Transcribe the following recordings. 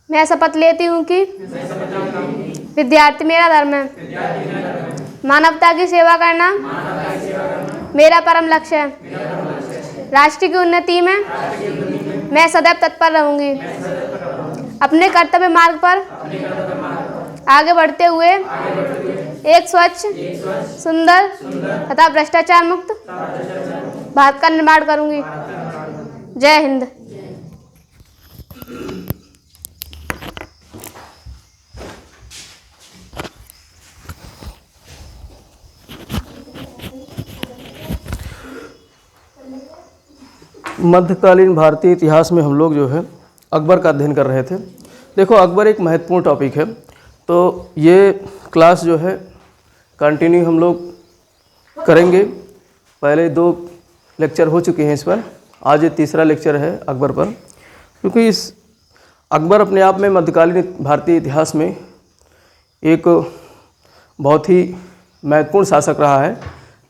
मैं शपथ लेती हूँ कि विद्यार्थी मेरा धर्म है। मानवता की सेवा करना मेरा परम लक्ष्य है। राष्ट्र की उन्नति में मैं सदैव तत्पर रहूँगी। अपने कर्तव्य मार्ग पर आगे बढ़ते हुए एक स्वच्छ, सुंदर तथा भ्रष्टाचार मुक्त भारत का निर्माण करूँगी। जय हिंद। मध्यकालीन भारतीय इतिहास में हम लोग जो है अकबर का अध्ययन कर रहे थे। देखो, अकबर एक महत्वपूर्ण टॉपिक है, तो ये क्लास जो है कंटिन्यू हम लोग करेंगे। पहले 2 लेक्चर हो चुके हैं इस पर, आज ये तीसरा लेक्चर है अकबर पर, क्योंकि इस अकबर अपने आप में मध्यकालीन भारतीय इतिहास में एक बहुत ही महत्वपूर्ण शासक रहा है,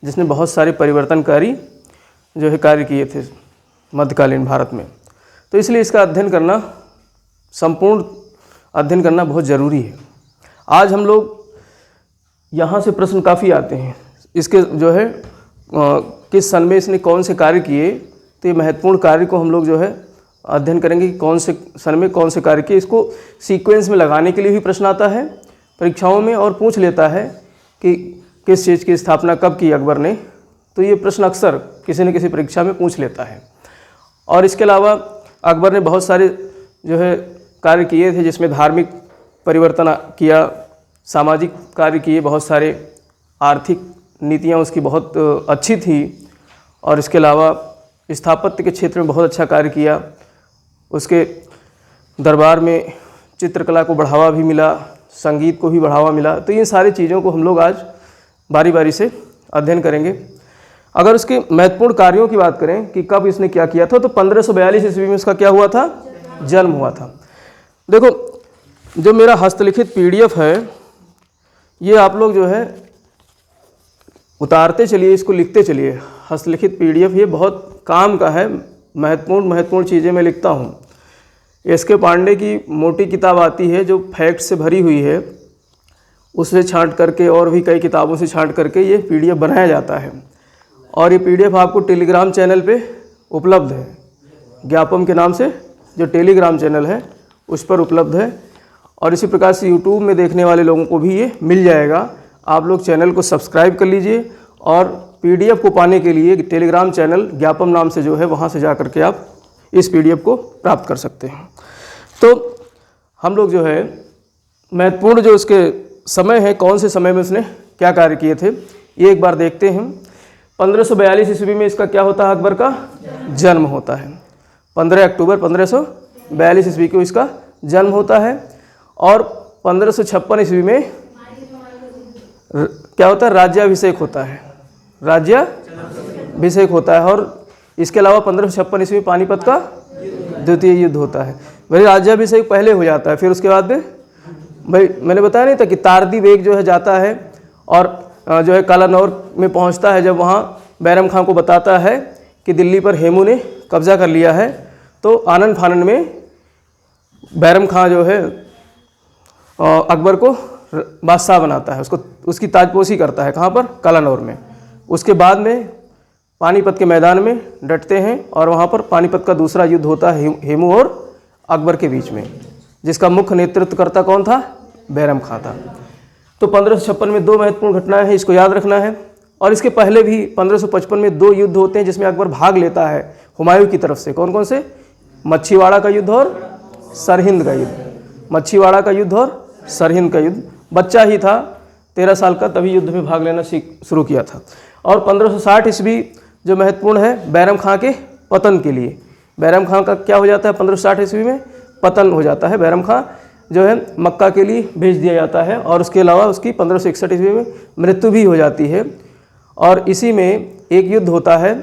जिसने बहुत सारे परिवर्तनकारी जो है कार्य किए थे मध्यकालीन भारत में। तो इसलिए इसका अध्ययन करना, संपूर्ण अध्ययन करना बहुत ज़रूरी है। आज हम लोग यहाँ से प्रश्न काफ़ी आते हैं, इसके जो है किस सन में इसने कौन से कार्य किए, तो ये महत्वपूर्ण कार्य को हम लोग जो है अध्ययन करेंगे कि कौन से सन में कौन से कार्य किए। इसको सीक्वेंस में लगाने के लिए भी प्रश्न आता है परीक्षाओं में, और पूछ लेता है कि किस चीज़ की स्थापना कब की अकबर ने। तो ये प्रश्न अक्सर किसी न किसी परीक्षा में पूछ लेता है। और इसके अलावा अकबर ने बहुत सारे जो है कार्य किए थे, जिसमें धार्मिक परिवर्तन किया, सामाजिक कार्य किए, बहुत सारे आर्थिक नीतियाँ उसकी बहुत अच्छी थी, और इसके अलावा स्थापत्य के क्षेत्र में बहुत अच्छा कार्य किया। उसके दरबार में चित्रकला को बढ़ावा भी मिला, संगीत को भी बढ़ावा मिला। तो इन सारी चीज़ों को हम लोग आज बारी बारी से अध्ययन करेंगे। अगर उसके महत्वपूर्ण कार्यों की बात करें कि कब इसने क्या किया था, तो 1542 ईस्वी में इसका क्या हुआ था, जन्म हुआ था। देखो, जो मेरा हस्तलिखित PDF है, ये आप लोग जो है उतारते चलिए, इसको लिखते चलिए। हस्तलिखित PDF ये बहुत काम का है, महत्वपूर्ण चीज़ें मैं लिखता हूँ। SK पांडे की मोटी किताब आती है जो फैक्ट से भरी हुई है, उससे छांट करके और भी कई किताबों से छांट करके ये PDF बनाया जाता है। और ये PDF आपको टेलीग्राम चैनल पे उपलब्ध है, ज्ञापम के नाम से जो टेलीग्राम चैनल है उस पर उपलब्ध है। और इसी प्रकार से यूट्यूब में देखने वाले लोगों को भी ये मिल जाएगा। आप लोग चैनल को सब्सक्राइब कर लीजिए, और PDF को पाने के लिए टेलीग्राम चैनल ज्ञापम नाम से जो है वहाँ से जा कर के आप इस PDF को प्राप्त कर सकते हैं। तो हम लोग जो है महत्वपूर्ण जो इसके समय है, कौन से समय में उसने क्या कार्य किए थे, ये एक बार देखते हैं। 1542 ईस्वी में इसका क्या होता है, अकबर का जन्म होता है। 15 अक्टूबर 1542 ईस्वी को इसका जन्म होता है। और 1556 ईस्वी में क्या होता है, राज्याभिषेक होता है, राज्याभिषेक होता है। और इसके अलावा 1556 ईस्वी में पानीपत का द्वितीय युद्ध होता है। भाई राज्याभिषेक पहले हो जाता है, फिर उसके बाद में भाई मैंने बताया नहीं था कि तारदी बेग जो है जाता है और जो है कालानौर में पहुंचता है। जब वहाँ बैरम खां को बताता है कि दिल्ली पर हेमू ने कब्जा कर लिया है, तो आनन फानन में बैरम खां जो है अकबर को बादशाह बनाता है, उसकी ताजपोशी करता है। कहाँ पर, कालानौर में। उसके बाद में पानीपत के मैदान में डटते हैं, और वहाँ पर पानीपत का दूसरा युद्ध होता है हेमू और अकबर के बीच में, जिसका मुख्य नेतृत्वकर्ता कौन था, बैरम खां था। तो 1556 में 2 महत्वपूर्ण घटनाएं हैं, इसको याद रखना है। और इसके पहले भी 1555 में 2 युद्ध होते हैं जिसमें अकबर भाग लेता है हुमायूं की तरफ से। कौन कौन से, मच्छीवाड़ा का युद्ध और सरहिंद का युद्ध। मच्छीवाड़ा का युद्ध और सरहिंद का युद्ध। बच्चा ही था, 13 साल का, तभी युद्ध में भाग लेना शुरू किया था। और 1560 ईस्वी जो महत्वपूर्ण है बैरम खां के पतन के लिए। बैरम खां का क्या हो जाता है, 1560 ईस्वी में पतन हो जाता है। बैरम खां जो है मक्का के लिए भेज दिया जाता है, और उसके अलावा उसकी 1561 ईस्वी में मृत्यु भी हो जाती है। और इसी में एक युद्ध होता है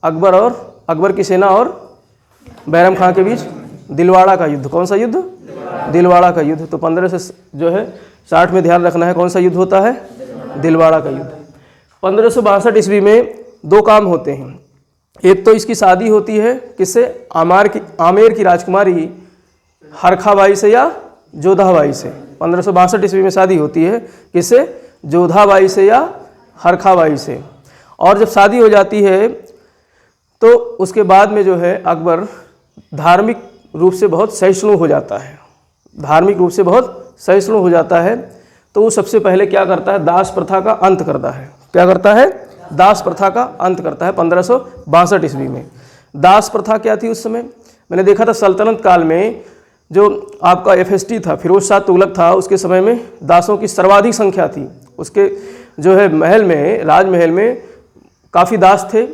अकबर की सेना और बैरम खां के बीच, दिलवाड़ा का युद्ध। कौन सा युद्ध, दिलवाड़ा का युद्ध। तो 15 से जो है 60 में ध्यान रखना है, कौन सा युद्ध होता है, दिलवाड़ा का युद्ध। 1562 ईस्वी में 2 काम होते हैं। एक तो इसकी शादी होती है किससे, आमेर की राजकुमारी हरखाबाई से या जोधाबाई से। 1562 ईस्वी में शादी होती है, किससे? जोधाबाई से या हरखाबाई से। और जब शादी हो जाती है तो उसके बाद में जो है अकबर धार्मिक रूप से बहुत सहिष्णु हो जाता है, धार्मिक रूप से बहुत सहिष्णु हो जाता है। तो वो सबसे पहले क्या करता है? दास प्रथा का अंत करता है। क्या करता है? दास प्रथा का अंत करता है 1562 ईस्वी में। दास प्रथा क्या थी उस समय? मैंने देखा था सल्तनत काल में जो आपका FST था, फिरोज शाह तुगलक था, उसके समय में दासों की सर्वाधिक संख्या थी। उसके जो है महल में, राजमहल में काफ़ी दास थे,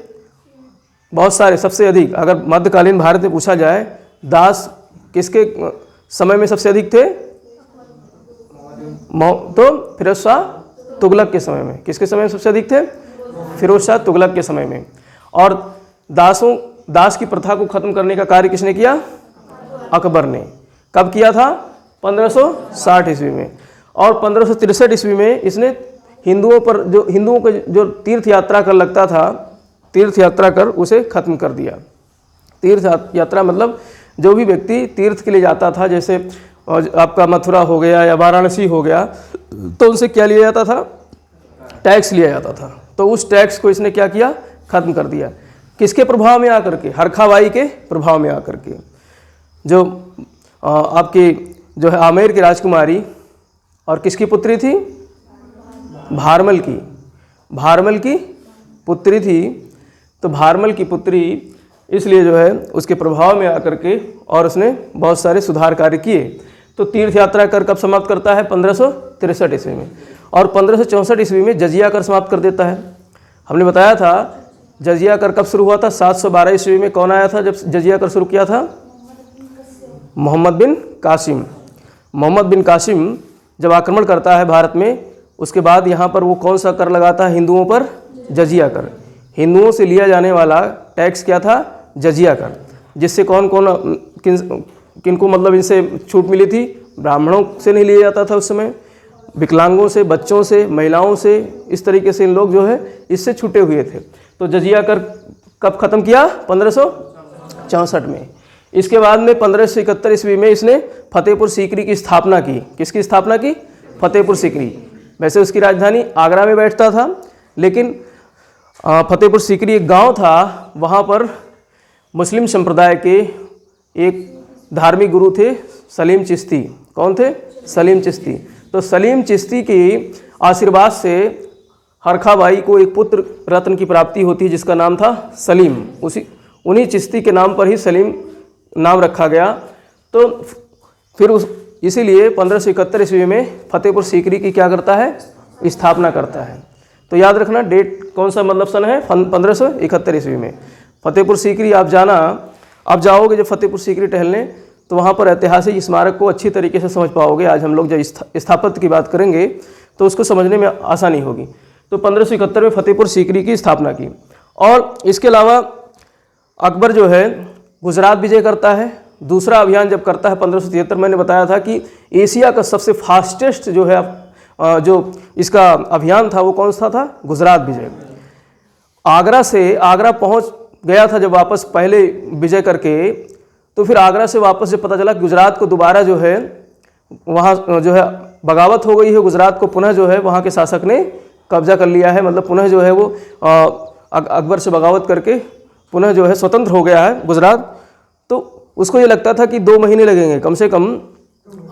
बहुत सारे, सबसे अधिक। अगर मध्यकालीन भारत में पूछा जाए दास किसके समय में सबसे अधिक थे, तो फिरोज शाह तुगलक के समय में। किसके समय में सबसे अधिक थे? फिरोज शाह तुगलक के समय में। और दास की प्रथा को खत्म करने का कार्य किसने किया? अकबर ने। कब किया था? 1560 ईस्वी में। और 1563 ईस्वी में इसने हिंदुओं को जो तीर्थ यात्रा कर लगता था, तीर्थ यात्रा कर उसे खत्म कर दिया। तीर्थ यात्रा मतलब जो भी व्यक्ति तीर्थ के लिए जाता था, जैसे आपका मथुरा हो गया या वाराणसी हो गया, तो उनसे क्या लिया जाता था? टैक्स लिया जाता था। तो उस टैक्स को इसने क्या किया? खत्म कर दिया। किसके प्रभाव में आकर के? हरखाबाई के प्रभाव में आकर के। जो आपकी जो है आमेर की राजकुमारी, और किसकी पुत्री थी? भारमल की। भारमल की पुत्री थी। तो भारमल की पुत्री इसलिए जो है उसके प्रभाव में आकर के, और उसने बहुत सारे सुधार कार्य किए। तो तीर्थ यात्रा कर कब समाप्त करता है? 1563 ईस्वी में। और 1564 ईस्वी में जजिया कर समाप्त कर देता है। हमने बताया था जजिया कर कब शुरू हुआ था? 712 ईस्वी में। कौन आया था जब जजिया कर शुरू किया था? मोहम्मद बिन कासिम। मोहम्मद बिन कासिम जब आक्रमण करता है भारत में, उसके बाद यहाँ पर वो कौन सा कर लगाता है? हिंदुओं पर जजिया कर। हिंदुओं से लिया जाने वाला टैक्स क्या था? जजिया कर। जिससे कौन कौन किनको मतलब इनसे छूट मिली थी? ब्राह्मणों से नहीं लिया जाता था उस समय, विकलांगों से, बच्चों से, महिलाओं से, इस तरीके से इन लोग जो है इससे छूटे हुए थे। तो जजिया कर कब खत्म किया? 1564 में। इसके बाद में 1571 ईस्वी में इसने फतेहपुर सीकरी की स्थापना की। किसकी स्थापना की? फतेहपुर सीकरी। वैसे उसकी राजधानी आगरा में बैठता था, लेकिन फतेहपुर सीकरी एक गांव था, वहाँ पर मुस्लिम संप्रदाय के एक धार्मिक गुरु थे सलीम चिश्ती। कौन थे? सलीम चिश्ती। तो सलीम चिश्ती के आशीर्वाद से हरखाबाई को एक पुत्र रत्न की प्राप्ति होती है, जिसका नाम था सलीम। उन्हीं चिश्ती के नाम पर ही सलीम नाम रखा गया। तो फिर इसीलिए 1571 ईस्वी में फतेहपुर सीकरी की क्या करता है? स्थापना करता है। तो याद रखना डेट कौन सा मतलब सन है? 1571 ईस्वी में फतेहपुर सीकरी। आप जाओगे जब फतेहपुर सीकरी टहलने, तो वहाँ पर ऐतिहासिक स्मारक को अच्छी तरीके से समझ पाओगे। आज हम लोग जब स्थापत्य की बात करेंगे तो उसको समझने में आसानी होगी। तो 1571 में फतेहपुर सीकरी की स्थापना की। और इसके अलावा अकबर जो है गुजरात विजय करता है। दूसरा अभियान जब करता है 1573, मैंने बताया था कि एशिया का सबसे फास्टेस्ट जो है जो इसका अभियान था वो कौन सा था? गुजरात विजय। आगरा पहुंच गया था जब वापस पहले विजय करके, तो फिर आगरा से वापस जब पता चला कि गुजरात को दोबारा जो है वहाँ जो है बगावत हो गई है, गुजरात को पुनः जो है वहाँ के शासक ने कब्जा कर लिया है, मतलब पुनः जो है वो अकबर से बगावत करके पुनः जो है स्वतंत्र हो गया है गुजरात। तो उसको ये लगता था कि 2 महीने लगेंगे कम से कम।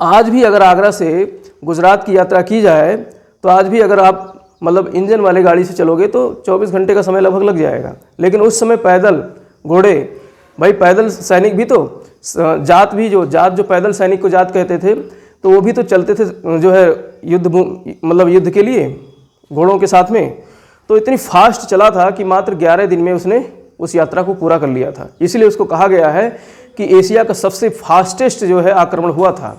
आज भी अगर आगरा से गुजरात की यात्रा की जाए तो आज भी अगर आप मतलब इंजन वाले गाड़ी से चलोगे तो 24 घंटे का समय लगभग लग जाएगा। लेकिन उस समय पैदल, घोड़े, भाई पैदल सैनिक भी तो जात जो पैदल सैनिक को जात कहते थे, तो वो भी तो चलते थे जो है युद्ध के लिए घोड़ों के साथ में। तो इतनी फास्ट चला था कि मात्र 11 दिन में उसने उस यात्रा को पूरा कर लिया था। इसलिए उसको कहा गया है कि एशिया का सबसे फास्टेस्ट जो है आक्रमण हुआ था,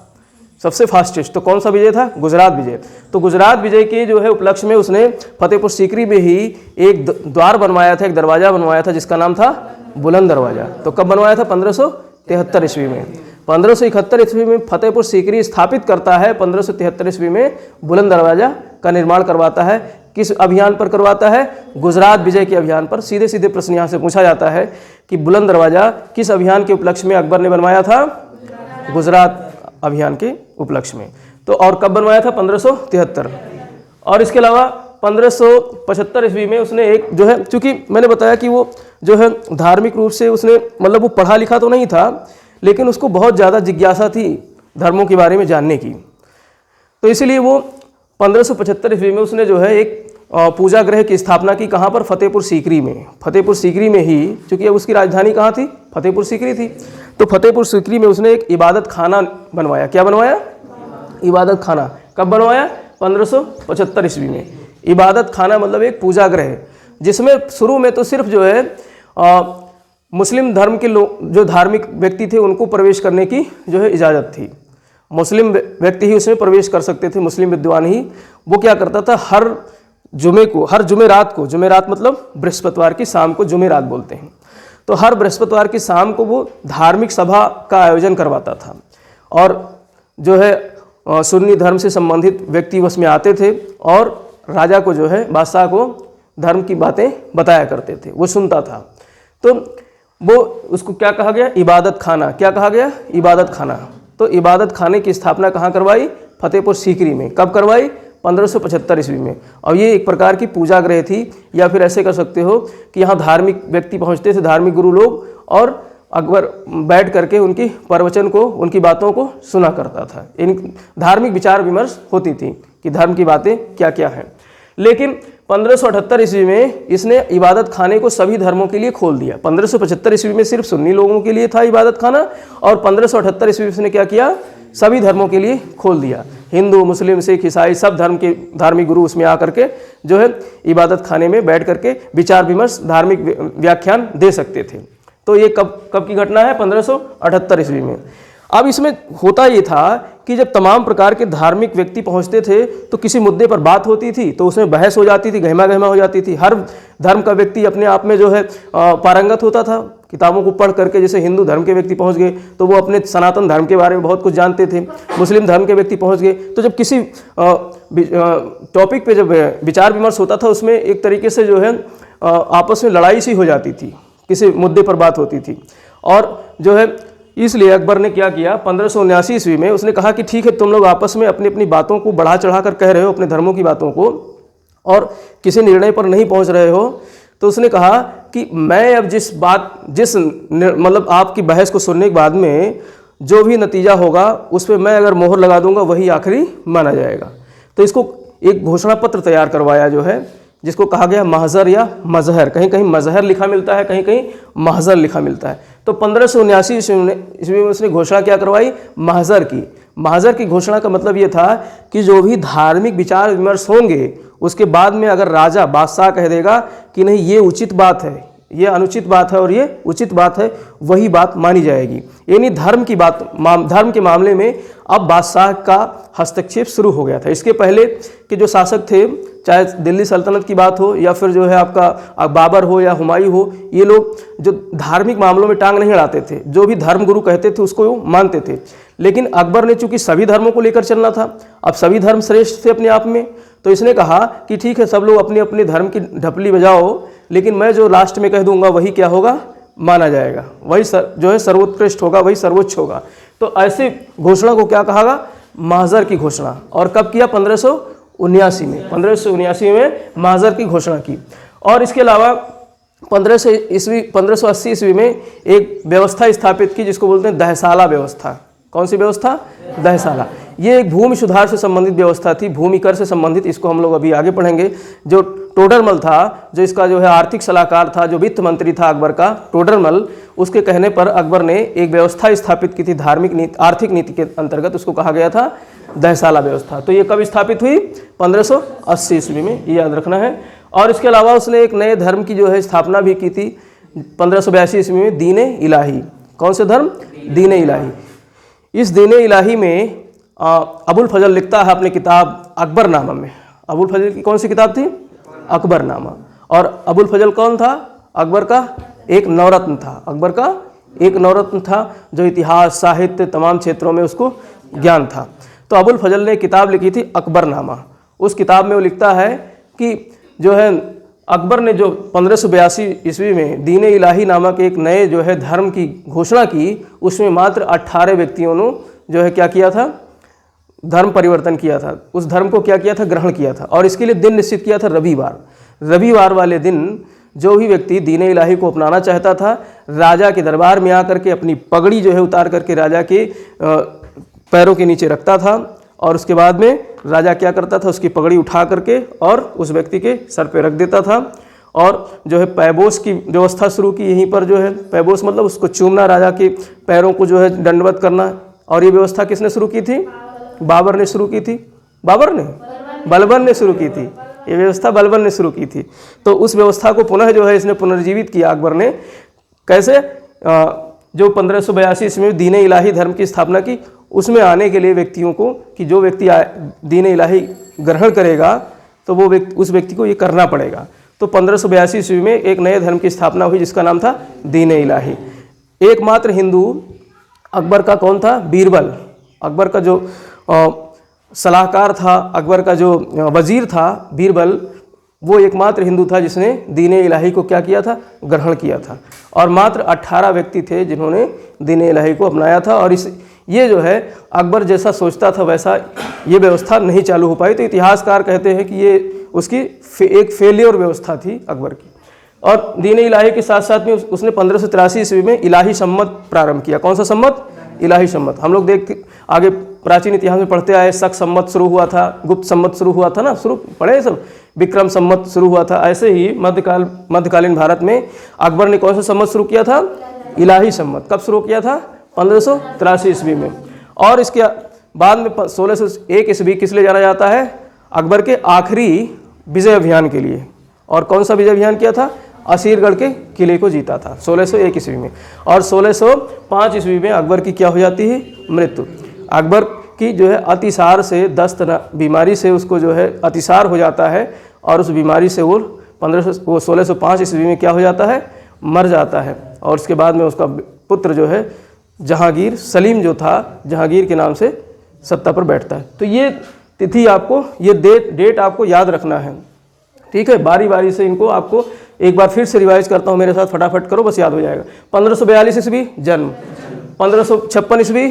सबसे फास्टेस्ट। तो कौन सा विजय था? गुजरात विजय। तो गुजरात विजय के जो है उपलक्ष्य में उसने फतेहपुर सीकरी में ही एक द्वार बनवाया था, एक दरवाज़ा बनवाया था, जिसका नाम था बुलंद दरवाज़ा। तो कब बनवाया था? 1573 ईस्वी में। 1571 ईस्वी में फतेहपुर सीकरी स्थापित करता है। 1573 ईस्वी में बुलंद दरवाज़ा का निर्माण करवाता है। किस अभियान पर करवाता है? गुजरात विजय के अभियान पर। सीधे सीधे प्रश्न यहाँ से पूछा जाता है कि बुलंद दरवाज़ा किस अभियान के उपलक्ष्य में अकबर ने बनवाया था? गुजरात अभियान के उपलक्ष्य में। तो और कब बनवाया था? 1573। और इसके अलावा 1575 ईस्वी में उसने एक जो है, चूँकि मैंने बताया कि वो जो है धार्मिक रूप से उसने मतलब वो पढ़ा लिखा तो नहीं था, लेकिन उसको बहुत ज़्यादा जिज्ञासा थी धर्मों के बारे में जानने की। तो इसीलिए वो 1575 ईस्वी में उसने जो है एक पूजा गृह की स्थापना की। कहाँ पर? फतेहपुर सीकरी में। फतेहपुर सीकरी में ही, चूँकि उसकी राजधानी कहाँ थी? फतेहपुर सीकरी थी। तो फतेहपुर सीकरी में उसने एक इबादत खाना बनवाया। क्या बनवाया? इबादत खाना। कब बनवाया? 1575 ईस्वी में। इबादत खाना मतलब एक पूजा गृह, जिसमें शुरू में तो सिर्फ जो है मुस्लिम धर्म के लोग, जो धार्मिक व्यक्ति थे, उनको प्रवेश करने की जो है इजाज़त थी। मुस्लिम व्यक्ति ही उसमें प्रवेश कर सकते थे, मुस्लिम विद्वान ही। वो क्या करता था? हर जुमे को, हर जुमेरात को, जुमेरात मतलब बृहस्पतिवार की शाम को जुमेरात बोलते हैं, तो हर बृहस्पतिवार की शाम को वो धार्मिक सभा का आयोजन करवाता था। और जो है सुन्नी धर्म से संबंधित व्यक्ति उसमें आते थे और राजा को जो है, बादशाह को धर्म की बातें बताया करते थे, वो सुनता था। तो वो उसको क्या कहा गया? इबादत खाना। क्या कहा गया? इबादत खाना। तो इबादत खाने की स्थापना कहाँ करवाई? फतेहपुर सीकरी में। कब करवाई? 1575 ईस्वी में। और ये एक प्रकार की पूजा गृह थी, या फिर ऐसे कर सकते हो कि यहाँ धार्मिक व्यक्ति पहुँचते थे, धार्मिक गुरु लोग, और अकबर बैठ करके उनकी प्रवचन को, उनकी बातों को सुना करता था। इन धार्मिक विचार विमर्श होती थी कि धर्म की बातें क्या क्या हैं। लेकिन 1578 ईस्वी में इसने इबादत खाने को सभी धर्मों के लिए खोल दिया। 1575 ईस्वी में सिर्फ सुन्नी लोगों के लिए था इबादत खाना, और 1578 ईस्वी में इसने क्या किया? सभी धर्मों के लिए खोल दिया। हिंदू, मुस्लिम, सिख, ईसाई सब धर्म के धार्मिक गुरु उसमें आ करके जो है इबादत खाने में बैठ करके विचार विमर्श, धार्मिक व्याख्यान दे सकते थे। तो ये कब की घटना है? 1578 ईस्वी में। अब इसमें होता ये था कि जब तमाम प्रकार के धार्मिक व्यक्ति पहुंचते थे तो किसी मुद्दे पर बात होती थी तो उसमें बहस हो जाती थी, गहमा गहमा हो जाती थी। हर धर्म का व्यक्ति अपने आप में जो है पारंगत होता था किताबों को पढ़ करके। जैसे हिंदू धर्म के व्यक्ति पहुंच गए तो वो अपने सनातन धर्म के बारे में बहुत कुछ जानते थे, मुस्लिम धर्म के व्यक्ति पहुंच गए तो जब किसी टॉपिक पे जब विचार विमर्श होता था उसमें एक तरीके से जो है आपस में लड़ाई सी हो जाती थी, किसी मुद्दे पर बात होती थी। और जो है इसलिए अकबर ने क्या किया? 1579 ईस्वी में उसने कहा कि ठीक है, तुम लोग आपस में अपनी अपनी बातों को बढ़ा चढ़ा कर कह रहे हो, अपने धर्मों की बातों को, और किसी निर्णय पर नहीं पहुंच रहे हो। तो उसने कहा कि मैं अब मतलब आपकी बहस को सुनने के बाद में जो भी नतीजा होगा उस पर मैं अगर मोहर लगा दूंगा वही आखिरी माना जाएगा। तो इसको एक घोषणा पत्र तैयार करवाया जो है, जिसको कहा गया महजर या मजहर। कहीं कहीं मजहर लिखा मिलता है, कहीं कहीं महजर लिखा मिलता है। तो 1579 ईस्वी में उसने घोषणा क्या करवाई? महजर की। महजर की घोषणा का मतलब ये था कि जो भी धार्मिक विचार विमर्श होंगे उसके बाद में अगर राजा, बादशाह कह देगा कि नहीं ये उचित बात है, ये अनुचित बात है और ये उचित बात है, वही बात मानी जाएगी। यानी धर्म की बात, धर्म के मामले में अब बादशाह का हस्तक्षेप शुरू हो गया था। इसके पहले के जो शासक थे, चाहे दिल्ली सल्तनत की बात हो या फिर जो है आपका बाबर हो या हुमायूं हो, ये लोग जो धार्मिक मामलों में टांग नहीं अड़ाते थे, जो भी धर्मगुरु कहते थे उसको वो मानते थे। लेकिन अकबर ने चूंकि सभी धर्मों को लेकर चलना था, अब सभी धर्म श्रेष्ठ थे अपने आप में, तो इसने कहा कि ठीक है, सब लोग अपने अपने धर्म की ढपली बजाओ, लेकिन मैं जो लास्ट में कह दूंगा वही क्या होगा? माना जाएगा, वही जो है सर्वोत्कृष्ट होगा, वही सर्वोच्च होगा। तो ऐसे घोषणा को क्या कहा? महजर की घोषणा। और कब किया? 1579 में। 1579 में महजर की घोषणा की। और इसके अलावा 1580 ईस्वी में एक व्यवस्था स्थापित की जिसको बोलते हैं दहसाला व्यवस्था। कौन सी व्यवस्था? दहसाला। ये एक भूमि सुधार से संबंधित व्यवस्था थी, भूमि कर से संबंधित। इसको हम लोग अभी आगे पढ़ेंगे। जो टोडरमल था, जो इसका जो है आर्थिक सलाहकार था, जो वित्त मंत्री था अकबर का, टोडरमल, उसके कहने पर अकबर ने एक व्यवस्था स्थापित की थी धार्मिक नीति, आर्थिक नीति के अंतर्गत। उसको कहा गया था दहसाला व्यवस्था। तो ये कब स्थापित हुई? 1580 ईस्वी में, ये याद रखना है। और इसके अलावा उसने एक नए धर्म की जो है स्थापना भी की थी 1582 ईस्वी में, दीन इलाही। कौन से धर्म? दीन इलाही। इस दीन इलाही में अबुल फजल लिखता है अपनी किताब अकबरनामा में। अबुल फजल की कौन सी किताब थी? अकबरनामा। और अबुल फजल कौन था? अकबर का एक नवरत्न था। अकबर का एक नवरत्न था जो इतिहास, साहित्य, तमाम क्षेत्रों में उसको ज्ञान था। तो अबुल फजल ने किताब लिखी थी अकबरनामा। उस किताब में वो लिखता है कि जो है अकबर ने जो 1582 ईस्वी में दीन इलाही नामक एक नए जो है धर्म की घोषणा की, उसमें मात्र 18 व्यक्तियों ने जो है क्या किया था, धर्म परिवर्तन किया था, उस धर्म को क्या किया था, ग्रहण किया था। और इसके लिए दिन निश्चित किया था रविवार। रविवार वाले दिन जो भी व्यक्ति दीन इलाही को अपनाना चाहता था, राजा के दरबार में आकर के अपनी पगड़ी जो है उतार करके राजा के पैरों के नीचे रखता था, और उसके बाद में राजा क्या करता था, उसकी पगड़ी उठा करके और उस व्यक्ति के सर पे रख देता था, और जो है पैबोस की व्यवस्था शुरू की। यहीं पर जो है पैबोस मतलब उसको चूमना, राजा के पैरों को जो है दंडवत करना। और ये व्यवस्था किसने शुरू की थी? बाबर ने शुरू की थी। बाबर ने, बलबन ने शुरू की थी। ये व्यवस्था बलबन ने शुरू की थी। तो उस व्यवस्था को पुनः जो है इसने पुनर्जीवित किया अकबर ने। कैसे? जो 1582 ईस्वी में दीन इलाही धर्म की स्थापना की, उसमें आने के लिए व्यक्तियों को, कि जो व्यक्ति दीन इलाही ग्रहण करेगा तो वो उस व्यक्ति को ये करना पड़ेगा। तो 1582 ईस्वी में एक नए धर्म की स्थापना हुई जिसका नाम था दीन इलाही। एकमात्र हिंदू अकबर का कौन था? बीरबल। अकबर का जो सलाहकार था, अकबर का जो वजीर था बीरबल, वो एकमात्र हिंदू था जिसने दीन इलाही को क्या किया था? ग्रहण किया था। और मात्र 18 व्यक्ति थे जिन्होंने दीन इलाही को अपनाया था। और ये जो है अकबर जैसा सोचता था वैसा ये व्यवस्था नहीं चालू हो पाई। तो इतिहासकार कहते हैं कि ये उसकी एक फेलियर व्यवस्था थी अकबर की। और दीन इलाही के साथ साथ में उसने 1583 ईस्वी में इलाही सम्मत प्रारंभ किया। कौन सा सम्मत? इलाही सम्मत। हम लोग आगे प्राचीन इतिहास में पढ़ते आए, शक सम्मत शुरू हुआ था, गुप्त सम्मत शुरू हुआ था ना, शुरू पढ़े सब, विक्रम सम्मत शुरू हुआ था। ऐसे ही मध्यकालीन भारत में अकबर ने कौन सा सम्मत शुरू किया था? इलाही सम्मत। कब शुरू किया था? 1583 ईस्वी में। और इसके बाद में 1601 ईस्वी किस लिए जाना जाता है? अकबर के आखिरी विजय अभियान के लिए। और कौन सा विजय अभियान किया था? असीरगढ़ के किले को जीता था 1601 ईस्वी में। और 1605 ईस्वी में अकबर की क्या हो जाती है? मृत्यु। अकबर की जो है अतिसार से, दस्त बीमारी से उसको जो है अतिसार हो जाता है, और उस बीमारी से वो 1605 ईस्वी में क्या हो जाता है? मर जाता है। और उसके बाद में उसका पुत्र जो है जहांगीर, सलीम जो था, जहांगीर के नाम से सत्ता पर बैठता है। तो ये तिथि आपको, ये डेट आपको याद रखना है, ठीक है? बारी बारी से इनको आपको एक बार फिर से रिवाइज करता हूँ, मेरे साथ फटाफट करो, बस याद हो जाएगा। 1542 ईस्वी जन्म, 1556 ईस्वी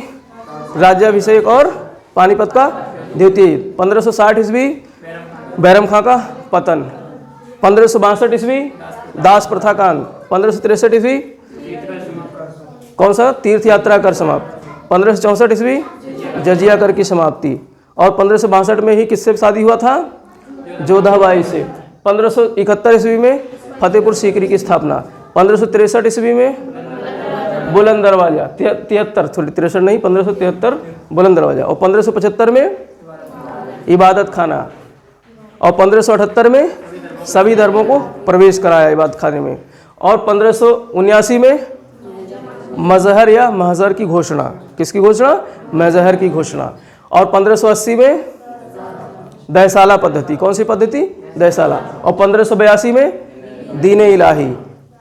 राज्याभिषेक और पानीपत का द्वितीय, 1560 ईस्वी बैरम खां का पतन, 1562 ईस्वी दास प्रथा कांड, 1563 ईस्वी कौन सा? तीर्थ यात्रा कर समाप्त, 1564 ईस्वी जजिया कर की समाप्ति, और 1562 में ही किससे शादी हुआ था? जोधाबाई से। 1571 ईस्वी में फतेहपुर सीकरी की स्थापना, 1563 ईस्वी में बुलंद दरवाजा, 63 नहीं 1573 बुलंद दरवाजा, और 1575 में इबादत खाना, और 1578 में सभी धर्मों को प्रवेश कराया इबादत खाने में, और 1579 में मजहर या महजर की घोषणा। किसकी घोषणा? मजहर की घोषणा। और 1580 में दहसाला पद्धति। कौन सी पद्धति? दहसाला। और 1582 में दीन इलाही,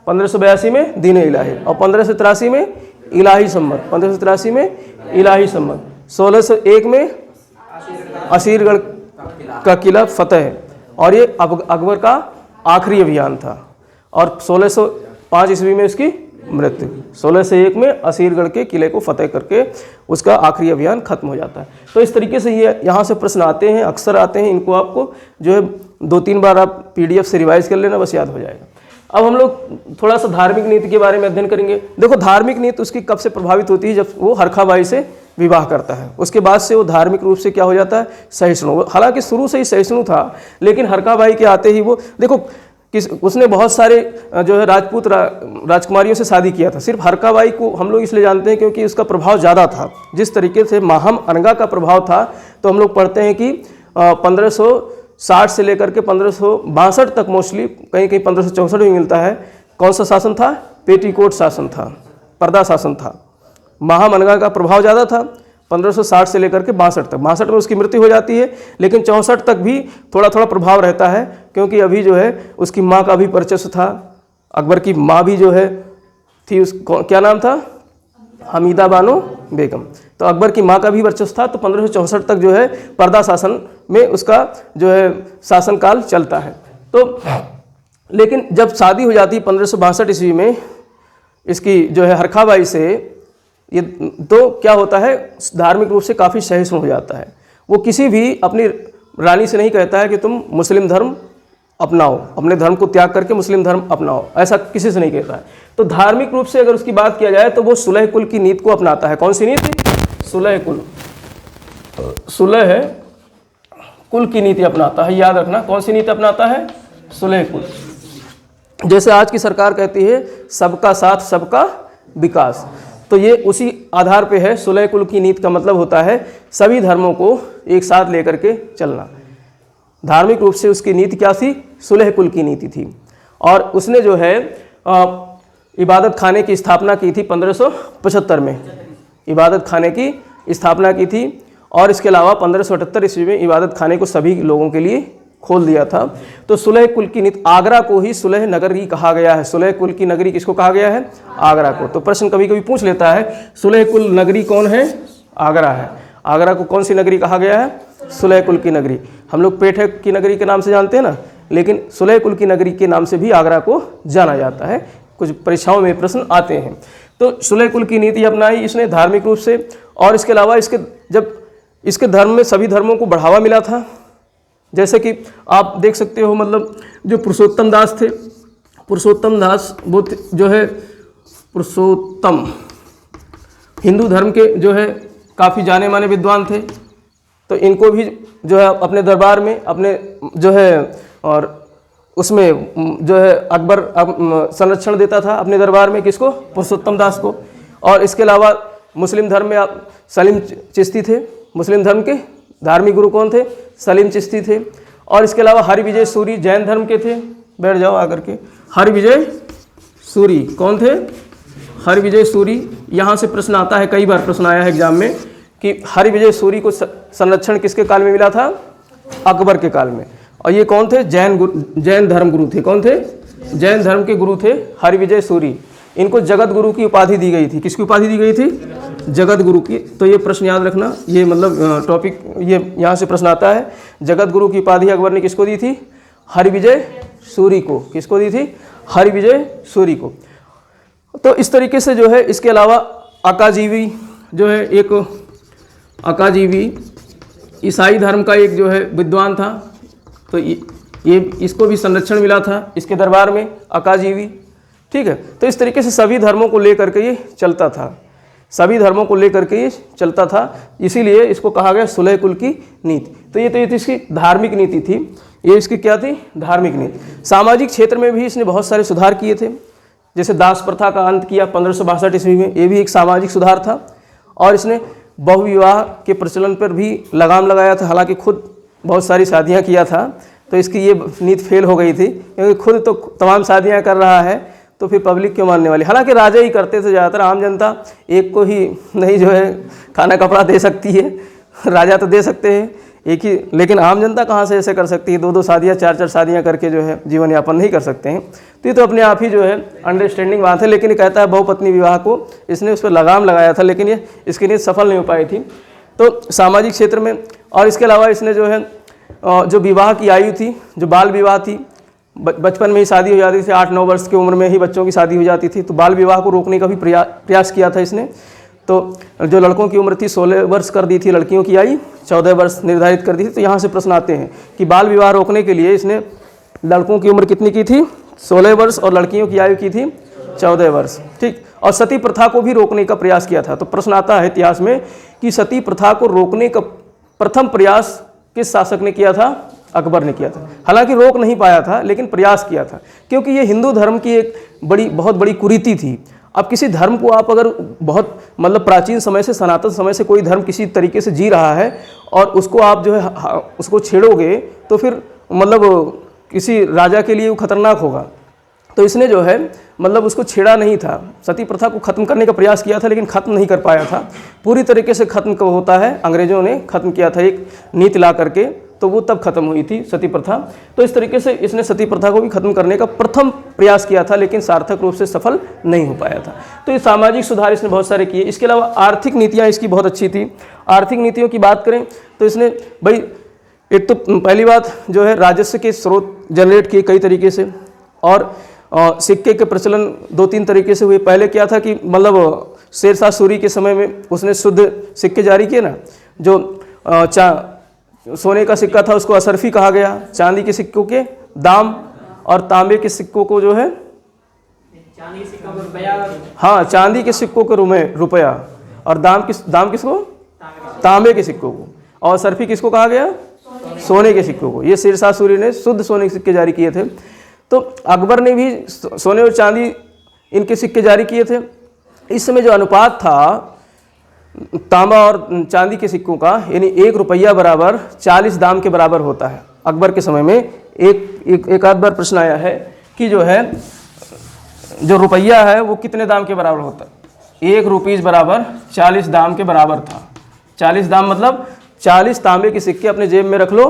1582 में दीन इलाही, और 1583 में इलाही सम्मत, 1583 में इलाही सम्मत, 1601 में असीरगढ़ का किला फतेह। और ये अकबर का आखिरी अभियान था। और 1605 ईस्वी में इसकी मृत्यु। 1601 में असीरगढ़ के किले को फतेह करके उसका आखिरी अभियान खत्म हो जाता है। तो इस तरीके से ये यहाँ से प्रश्न आते हैं, अक्सर आते हैं। इनको आपको जो है 2-3 बार आप PDF से रिवाइज कर लेना, बस याद हो जाएगा। अब हम लोग थोड़ा सा धार्मिक नीति के बारे में अध्ययन करेंगे। देखो, धार्मिक नीति उसकी कब से प्रभावित होती है? जब वो हरखाबाई से विवाह करता है, उसके बाद से वो धार्मिक रूप से क्या हो जाता है? सहिष्णु। हालांकि शुरू से ही सहिष्णु था, लेकिन हरखाबाई के आते ही वो, देखो उसने बहुत सारे जो है राजपूत राजकुमारियों से शादी किया था। सिर्फ हरखाबाई को हम लोग इसलिए जानते हैं क्योंकि उसका प्रभाव ज़्यादा था। जिस तरीके से माहम अनगा का प्रभाव था, तो हम लोग पढ़ते हैं कि 1560 से लेकर के 1562 तक मोस्टली, कहीं कहीं 1564 में मिलता है। कौन सा शासन था? पेटीकोट शासन था, पर्दा शासन था। माहम अनगा का प्रभाव ज़्यादा था 1560 से लेकर के 62 तक। 62 में उसकी मृत्यु हो जाती है, लेकिन 64 तक भी थोड़ा थोड़ा प्रभाव रहता है, क्योंकि अभी जो है उसकी माँ का भी वर्चस्व था। अकबर की माँ भी जो है थी, क्या नाम था? हमीदा बानो बेगम। तो अकबर की माँ का भी वर्चस्व था। तो 1564 तक जो है पर्दा शासन में उसका जो है शासनकाल चलता है। तो लेकिन जब शादी हो जाती 1562 ईस्वी में इसकी जो है हरखाबाई से, ये तो क्या होता है, धार्मिक रूप से काफ़ी सहिष्णु हो जाता है। वो किसी भी अपनी रानी से नहीं कहता है कि तुम मुस्लिम धर्म अपनाओ, अपने धर्म को त्याग करके मुस्लिम धर्म अपनाओ, ऐसा किसी से नहीं कहता है। तो धार्मिक रूप से अगर उसकी बात किया जाए तो वो सुलह कुल की नीति को अपनाता है। कौन सी नीति? सुलह कुल, सुलह कुल की नीति अपनाता है। याद रखना, कौन सी नीति अपनाता है? सुलह कुल। जैसे आज की सरकार कहती है सबका साथ सबका विकास, तो ये उसी आधार पे है। सुलह कुल की नीति का मतलब होता है सभी धर्मों को एक साथ लेकर के चलना। धार्मिक रूप से उसकी नीति क्या थी? सुलह कुल की नीति थी। और उसने जो है इबादत खाने की स्थापना की थी 1575 में, इबादत खाने की स्थापना की थी। और इसके अलावा 1578 ईस्वी में इबादत खाने को सभी लोगों के लिए खोल दिया था। तो सुलह कुल की नीति, आगरा को ही सुलह नगरी कहा गया है। सुलह कुल की नगरी किसको कहा गया है? आगरा को। तो प्रश्न कभी कभी पूछ लेता है सुलह कुल नगरी कौन है? आगरा है। आगरा को कौन सी नगरी कहा गया है? सुलह कुल की नगरी। हम लोग पेठ की नगरी के नाम से जानते हैं ना, लेकिन सुलह कुल की नगरी के नाम से भी आगरा को जाना जाता है। कुछ परीक्षाओं में प्रश्न आते हैं। तो सुलह कुल की नीति अपनाई इसने धार्मिक रूप से। और इसके अलावा जब इसके धर्म में सभी धर्मों को बढ़ावा मिला था, जैसे कि आप देख सकते हो, मतलब जो पुरुषोत्तम दास थे, पुरुषोत्तम दास वो जो है पुरुषोत्तम हिंदू धर्म के जो है काफ़ी जाने माने विद्वान थे। तो इनको भी जो है अपने दरबार में अपने जो है, और उसमें जो है अकबर संरक्षण देता था अपने दरबार में। किसको? पुरुषोत्तम दास को। और इसके अलावा मुस्लिम धर्म में सलीम चिश्ती थे। मुस्लिम धर्म के धार्मिक गुरु कौन थे? सलीम चिश्ती थे। और इसके अलावा हरिविजय सूरी जैन धर्म के थे। बैठ जाओ आकर के। हरिविजय सूरी कौन थे? हरिविजय सूरी। यहाँ से प्रश्न आता है, कई बार प्रश्न आया है एग्जाम में कि हरिविजय सूरी को संरक्षण किसके काल में मिला था? अकबर के काल में। और ये कौन थे? जैन धर्म गुरु थे। कौन थे? जैन धर्म के गुरु थे हरिविजय सूरी। इनको जगत गुरु की उपाधि दी गई थी। किसकी उपाधि दी गई थी? जगत गुरु की। तो ये प्रश्न याद रखना, ये मतलब टॉपिक ये यहाँ से प्रश्न आता है। जगत गुरु की उपाधि अकबर ने किसको दी थी? हरिविजय सूरी को। किसको दी थी? हरिविजय सूरी को। तो इस तरीके से जो है, इसके अलावा अकाजीवी जो है, एक अकाजीवी ईसाई धर्म का एक जो है विद्वान था। तो ये इसको भी संरक्षण मिला था इसके दरबार में, अकाजीवी। ठीक है। तो इस तरीके से सभी धर्मों को लेकर के ये चलता था, सभी धर्मों को लेकर के ये चलता था। इसीलिए इसको कहा गया सुलह कुल की नीति। तो ये इसकी धार्मिक नीति थी। ये इसकी क्या थी? धार्मिक नीति। सामाजिक क्षेत्र में भी इसने बहुत सारे सुधार किए थे। जैसे दास प्रथा का अंत किया 1562 ईस्वी में, ये भी एक सामाजिक सुधार था। और इसने बहुविवाह के प्रचलन पर भी लगाम लगाया था। हालांकि खुद बहुत सारी शादियां किया था, तो इसकी ये नीति फेल हो गई थी, क्योंकि खुद तो तमाम शादियां कर रहा है, तो फिर पब्लिक क्यों मानने वाली। हालांकि राजा ही करते थे ज़्यादातर, आम जनता एक को ही नहीं जो है खाना कपड़ा दे सकती है। राजा तो दे सकते हैं एक ही, लेकिन आम जनता कहाँ से ऐसे कर सकती है? 2-2 शादियाँ 4-4 शादियाँ करके जो है जीवन यापन नहीं कर सकते हैं। तो ये तो अपने आप ही जो है अंडरस्टैंडिंग बात है। लेकिन ये कहता है बहुपत्नी विवाह को इसने उस पर लगाम लगाया था, लेकिन ये इसकी नीति सफल नहीं हो पाई थी। तो सामाजिक क्षेत्र में, और इसके अलावा इसने जो है जो विवाह की आयु थी, जो बाल विवाह थी, बचपन में ही शादी हो जाती थी, 8-9 वर्ष की उम्र में ही बच्चों की शादी हो जाती थी। तो बाल विवाह को रोकने का भी प्रयास किया था इसने। तो जो लड़कों की उम्र थी 16 वर्ष कर दी थी, लड़कियों की आयु 14 वर्ष निर्धारित कर दी थी। तो यहाँ से प्रश्न आते हैं कि बाल विवाह रोकने के लिए इसने लड़कों की उम्र कितनी की थी? 16 वर्ष, और लड़कियों की आयु की थी 14 वर्ष। ठीक। और सती प्रथा को भी रोकने का प्रयास किया था। तो प्रश्न आता है इतिहास में कि सती प्रथा को रोकने का प्रथम प्रयास किस शासक ने किया था? अकबर ने किया था। हालांकि रोक नहीं पाया था, लेकिन प्रयास किया था, क्योंकि ये हिंदू धर्म की एक बहुत बड़ी कुरीति थी। अब किसी धर्म को आप अगर बहुत मतलब प्राचीन समय से, सनातन समय से कोई धर्म किसी तरीके से जी रहा है और उसको आप जो है उसको छेड़ोगे, तो फिर मतलब किसी राजा के लिए वो खतरनाक होगा। तो इसने जो है मतलब उसको छेड़ा नहीं था। सती प्रथा को ख़त्म करने का प्रयास किया था, लेकिन ख़त्म नहीं कर पाया था। पूरी तरीके से ख़त्म कब होता है? अंग्रेज़ों ने ख़त्म किया था एक नीति ला करके, तो वो तब खत्म हुई थी सती प्रथा। तो इस तरीके से इसने सती प्रथा को भी खत्म करने का प्रथम प्रयास किया था, लेकिन सार्थक रूप से सफल नहीं हो पाया था। तो ये सामाजिक सुधार इसने बहुत सारे किए। इसके अलावा आर्थिक नीतियाँ इसकी बहुत अच्छी थी। आर्थिक नीतियों की बात करें तो इसने भाई एक तो पहली बात जो है राजस्व के स्रोत जनरेट किए कई तरीके से। और सिक्के के प्रचलन 2-3 तरीके से हुए। पहले क्या था कि मतलब शेरशाह सूरी के समय में उसने शुद्ध सिक्के जारी किए ना, जो सोने का सिक्का था उसको असरफी कहा गया, चांदी के सिक्कों के दाम और तांबे के सिक्कों को जो है चांदी के सिक्कों को रुपया, हाँ चांदी के सिक्कों को रुपया और दाम किसको, तांबे के सिक्कों को, और असरफी किसको कहा गया, सोने के सिक्कों को। ये शेरशाह सूरी ने शुद्ध सोने के सिक्के जारी किए थे। तो अकबर ने भी सोने और चांदी इनके सिक्के जारी किए थे। इस समय जो अनुपात था तांबा और चांदी के सिक्कों का, यानी 1 रुपया बराबर 40 दाम के बराबर होता है। अकबर के समय में एक आध बार प्रश्न आया है कि जो है जो रुपया है वो कितने दाम के बराबर होता है। 1 रुपीज़ बराबर 40 दाम के बराबर था। 40 दाम मतलब 40 तांबे के सिक्के अपने जेब में रख लो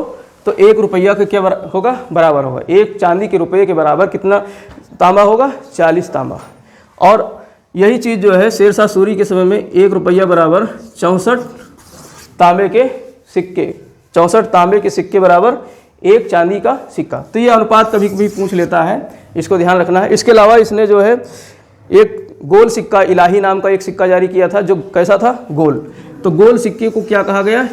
तो 1 रुपया के क्या होगा, बराबर होगा। 1 चांदी के रुपये के बराबर कितना तांबा होगा, 40 तांबा। और यही चीज़ जो है शेरशाह सूरी के समय में 1 रुपया बराबर 64 तांबे के सिक्के, 64 तांबे के सिक्के बराबर 1 चांदी का सिक्का। तो ये अनुपात कभी कभी पूछ लेता है, इसको ध्यान रखना है। इसके अलावा इसने जो है एक गोल सिक्का, इलाही नाम का एक सिक्का जारी किया था, जो कैसा था, गोल। तो गोल सिक्के को क्या कहा गया,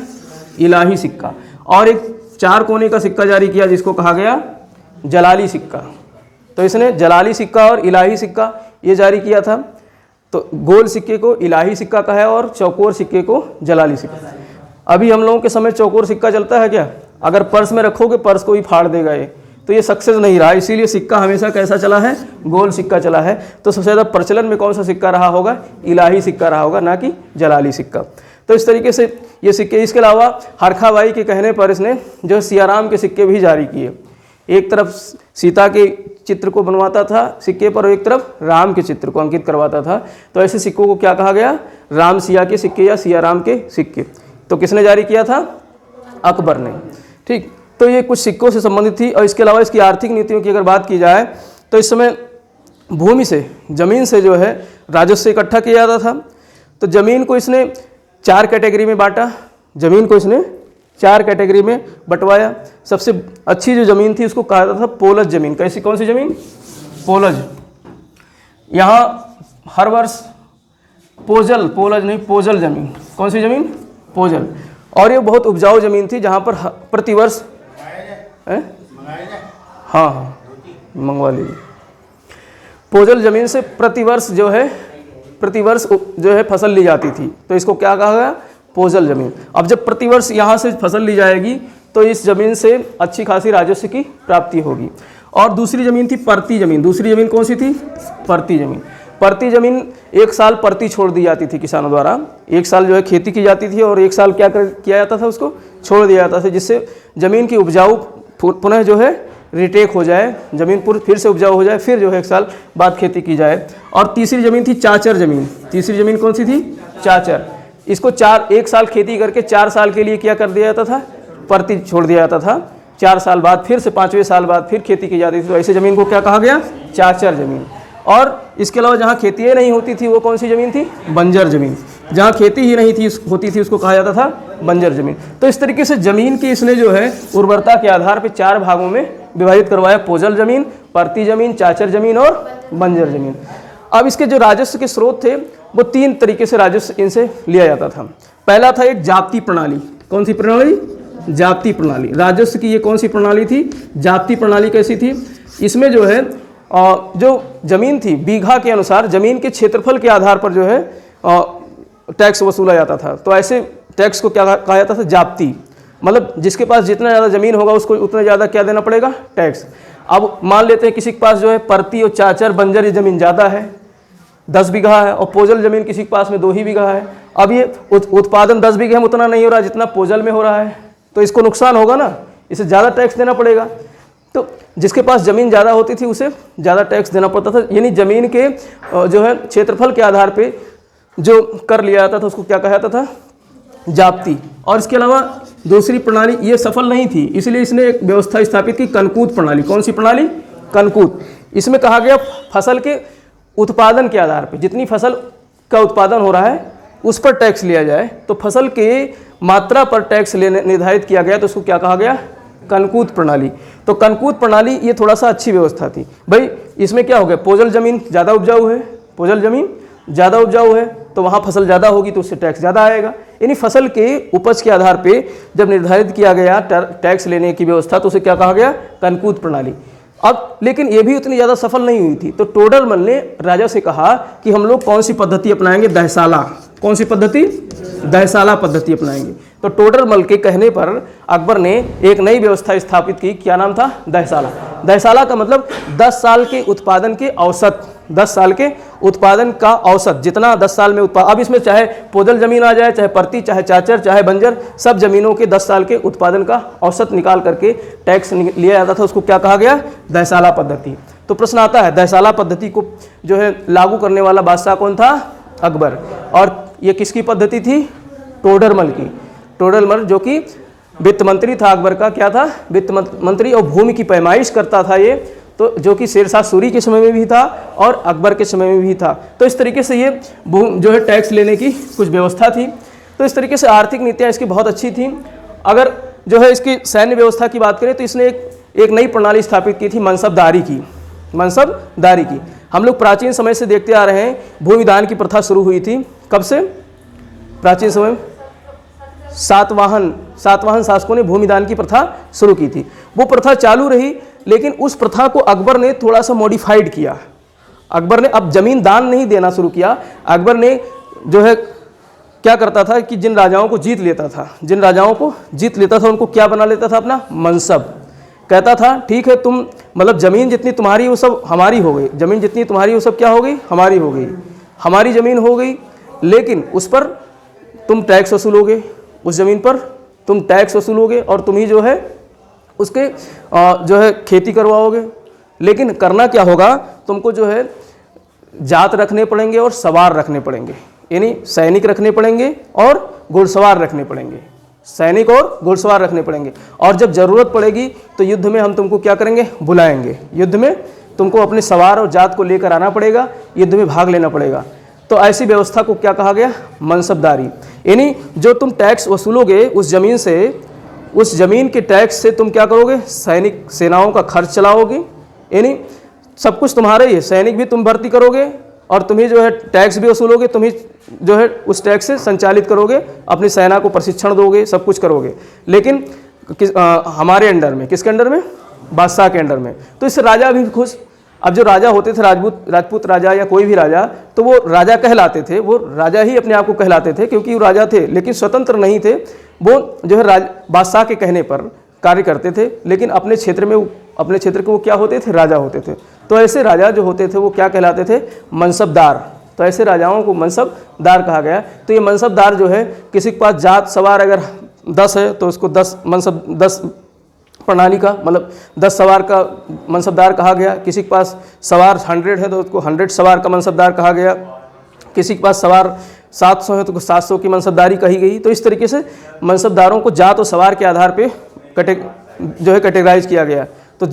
इलाही सिक्का। और एक 4 कोने का सिक्का जारी किया जिसको कहा गया जलाली सिक्का। तो इसने जलाली सिक्का और इलाही सिक्का ये जारी किया था। तो गोल सिक्के को इलाही सिक्का कहा है और चौकोर सिक्के को जलाली सिक्का। अभी हम लोगों के समय चौकोर सिक्का चलता है क्या, अगर पर्स में रखोगे पर्स को ही फाड़ देगा ये, तो ये सक्सेस नहीं रहा। इसीलिए सिक्का हमेशा कैसा चला है, गोल सिक्का चला है। तो सबसे ज़्यादा प्रचलन में कौन सा सिक्का रहा होगा, इलाही सिक्का रहा होगा, ना कि जलाली सिक्का। तो इस तरीके से ये सिक्के। इसके अलावा हरखाबाई के कहने पर इसने जो सियाराम के सिक्के भी जारी किए। एक तरफ सीता के चित्र को बनवाता था सिक्के पर और एक तरफ राम के चित्र को अंकित करवाता था। तो ऐसे सिक्कों को क्या कहा गया, राम सिया के सिक्के या सिया राम के सिक्के। तो किसने जारी किया था, अकबर ने। ठीक, तो ये कुछ सिक्कों से संबंधित थी। और इसके अलावा इसकी आर्थिक नीतियों की अगर बात की जाए तो इस समय भूमि से, ज़मीन से जो है राजस्व इकट्ठा किया जाता था। तो ज़मीन को इसने 4 कैटेगरी में बांटा, ज़मीन को इसने 4 कैटेगरी में बंटवाया। सबसे अच्छी जो ज़मीन थी उसको कहा जाता था पोलज ज़मीन। कैसी, कौन सी ज़मीन, पोलज। यहाँ हर वर्ष पोलज नहीं, पोजल ज़मीन। कौन सी ज़मीन, पोजल। और ये बहुत उपजाऊ ज़मीन थी जहाँ पर प्रतिवर्ष हाँ मंगवा लीजिए। पोजल ज़मीन से प्रतिवर्ष जो है फसल ली जाती थी। तो इसको क्या कहा गया, पोजल ज़मीन। अब जब प्रतिवर्ष यहाँ से फसल ली जाएगी तो इस ज़मीन से अच्छी खासी राजस्व की प्राप्ति होगी। और दूसरी ज़मीन थी परती ज़मीन। दूसरी ज़मीन कौन सी थी, परती ज़मीन। परती ज़मीन 1 साल परती छोड़ दी जाती थी किसानों द्वारा। 1 साल जो है खेती की जाती थी और 1 साल क्या किया जाता था, उसको छोड़ दिया जाता था, जिससे ज़मीन की उपजाऊ पुनः जो है रिटेक हो जाए, ज़मीन फिर से उपजाऊ हो जाए, फिर जो है 1 साल बाद खेती की जाए। और तीसरी ज़मीन थी चाचर ज़मीन। तीसरी ज़मीन कौन सी थी, चाचर। इसको 1 साल खेती करके 4 साल के लिए क्या कर दिया जाता था, परती छोड़ दिया जाता था। 4 साल बाद फिर से 5वें साल बाद फिर खेती की जाती थी। तो ऐसे ज़मीन को क्या कहा गया, चाचर ज़मीन। और इसके अलावा जहाँ खेती ही नहीं होती थी वो कौन सी ज़मीन थी, बंजर ज़मीन। जहाँ खेती ही नहीं होती थी उसको कहा जाता था बंजर ज़मीन। तो इस तरीके से ज़मीन की इसने जो है उर्वरता के आधार पर 4 भागों में विभाजित करवाया, पोजल ज़मीन, परती ज़मीन, चाचर ज़मीन और बंजर ज़मीन। अब इसके जो राजस्व के स्रोत थे वो 3 तरीके से राजस्व इनसे लिया जाता था। पहला था एक जाप्ती प्रणाली। कौन सी प्रणाली, जाप्ती प्रणाली। राजस्व की ये कौन सी प्रणाली थी, जाप्ती प्रणाली। कैसी थी, इसमें जो है जो ज़मीन थी बीघा के अनुसार, ज़मीन के क्षेत्रफल के आधार पर जो है टैक्स वसूला जाता था। तो ऐसे टैक्स को क्या कहा जाता था, जाप्ती। मतलब जिसके पास जितना ज़्यादा ज़मीन होगा उसको उतना ज़्यादा क्या देना पड़ेगा, टैक्स। अब मान लेते हैं किसी के पास जो है परती और चाचर बंजर ये ज़मीन ज़्यादा है, 10 बीघा है, और पोजल ज़मीन किसी के पास में 2 ही बीघा है। अब ये उत्पादन 10 बीघे में उतना नहीं हो रहा जितना पोजल में हो रहा है, तो इसको नुकसान होगा ना, इसे ज़्यादा टैक्स देना पड़ेगा। तो जिसके पास ज़मीन ज़्यादा होती थी उसे ज़्यादा टैक्स देना पड़ता था। यानी ज़मीन के जो है क्षेत्रफल के आधार पे जो कर लिया जाता था उसको क्या कहा जाता था, जाप्ती। और इसके अलावा दूसरी प्रणाली ये सफल नहीं थी, इसलिए इसने एक व्यवस्था स्थापित की, कनकूत प्रणाली। कौन सी प्रणाली, कनकूत। इसमें कहा गया फसल के उत्पादन के आधार पर, जितनी फसल का उत्पादन हो रहा है उस पर टैक्स लिया जाए। तो फसल के मात्रा पर टैक्स निर्धारित किया गया, तो उसको क्या कहा गया, कनकूत प्रणाली। तो कनकूत प्रणाली ये थोड़ा सा अच्छी व्यवस्था थी भाई। इसमें क्या हो गया, पोजल ज़मीन ज़्यादा उपजाऊ है, पोजल ज़मीन ज़्यादा उपजाऊ है तो वहाँ फसल ज़्यादा होगी तो उससे टैक्स ज़्यादा आएगा। यानी फसल के उपज के आधार पे जब निर्धारित किया गया टैक्स लेने की व्यवस्था तो उसे क्या कहा गया, कनकूत प्रणाली। अब लेकिन ये भी उतनी ज़्यादा सफल नहीं हुई थी, तो टोडरमल ने राजा से कहा कि हम लोग कौन सी पद्धति अपनाएंगे, दहसाला। कौन सी पद्धति, दहसाला पद्धति अपनाएंगे। तो टोडरमल के कहने पर अकबर ने एक नई व्यवस्था स्थापित की, क्या नाम था, दहसाला। दहसाला का मतलब 10 साल के उत्पादन के औसत, 10 साल के उत्पादन का औसत, जितना 10 साल में उत्पादन। अब इसमें चाहे पोदल जमीन आ जाए, चाहे परती, चाहे चाचर, चाहे बंजर, सब जमीनों के 10 साल के उत्पादन का औसत निकाल करके टैक्स लिया जाता था, उसको क्या कहा गया, दहसाला पद्धति। तो प्रश्न आता है दहसाला पद्धति को जो है लागू करने वाला बादशाह कौन था, अकबर। और ये किसकी पद्धति थी, टोडरमल की। टोडरमल जो कि वित्त मंत्री था अकबर का, क्या था, वित्त मंत्री, और भूमि की पैमाइश करता था ये, तो जो कि शेरशाह सूरी के समय में भी था और अकबर के समय में भी था। तो इस तरीके से ये जो है टैक्स लेने की कुछ व्यवस्था थी। तो इस तरीके से आर्थिक नीतियाँ इसकी बहुत अच्छी थी। अगर जो है इसकी सैन्य व्यवस्था की बात करें तो इसने एक नई प्रणाली स्थापित की थी, मनसबदारी की। मनसबदारी की हम लोग प्राचीन समय से देखते आ रहे हैं, भूमिदान की प्रथा शुरू हुई थी कब से, प्राचीन समय सातवाहन शासकों ने भूमिदान की प्रथा शुरू की थी। वो प्रथा चालू रही, लेकिन उस प्रथा को अकबर ने थोड़ा सा मॉडिफाइड किया। अकबर ने अब जमीन दान नहीं देना शुरू किया। अकबर ने जो है क्या करता था कि जिन राजाओं को जीत लेता था उनको क्या बना लेता था, अपना मनसब। कहता था ठीक है, तुम मतलब ज़मीन जितनी तुम्हारी वो सब हमारी हो गई, ज़मीन जितनी तुम्हारी वो सब क्या हो गई, हमारी हो गई, हमारी ज़मीन हो गई, लेकिन उस पर तुम टैक्स वसूलोगे, उस ज़मीन पर तुम टैक्स वसूलोगे और तुम ही जो है उसके जो है खेती करवाओगे। लेकिन करना क्या होगा, तुमको जो है जात रखने पड़ेंगे और सवार रखने पड़ेंगे, यानी सैनिक रखने पड़ेंगे और घुड़सवार रखने पड़ेंगे, सैनिक और घुड़सवार रखने पड़ेंगे। और जब ज़रूरत पड़ेगी तो युद्ध में हम तुमको क्या करेंगे, बुलाएंगे। युद्ध में तुमको अपने सवार और जात को लेकर आना पड़ेगा, युद्ध में भाग लेना पड़ेगा। तो ऐसी व्यवस्था को क्या कहा गया, मनसबदारी। यानी जो तुम टैक्स वसूलोगे उस ज़मीन से, उस ज़मीन के टैक्स से तुम क्या करोगे, सैनिक सेनाओं का खर्च चलाओगे, यानी सब कुछ तुम्हारा ही है, सैनिक भी तुम भर्ती करोगे और तुम ही जो है टैक्स भी वसूलोगे, तुम ही जो है उस टैक्स से संचालित करोगे, अपनी सेना को प्रशिक्षण दोगे, सब कुछ करोगे। लेकिन हमारे अंडर में, किसके अंडर में, बादशाह के अंडर में। तो इससे राजा भी खुश। अब जो राजा होते थे, राजपूत राजा या कोई भी राजा, तो वो राजा कहलाते थे, वो राजा ही अपने आप को कहलाते थे क्योंकि वो राजा थे, लेकिन स्वतंत्र नहीं थे। वो जो है बादशाह के कहने पर कार्य करते थे, लेकिन अपने क्षेत्र में, अपने क्षेत्र के वो क्या होते थे, राजा होते थे। तो ऐसे राजा जो होते थे वो क्या कहलाते थे, मनसबदार। तो ऐसे राजाओं को मनसबदार कहा गया। तो ये मनसबदार जो है, किसी के पास जात सवार अगर 10 है तो उसको 10 प्रणाली का मतलब 10 सवार का मनसबदार कहा गया। किसी के पास सवार 100 है तो उसको 100 सवार का मनसबदार कहा गया। किसी के पास सवार 700 है तो 700 की मनसबदारी कही गई। तो इस तरीके से मनसबदारों को जात और सवार के आधार पे कैटेगराइज किया गया। तो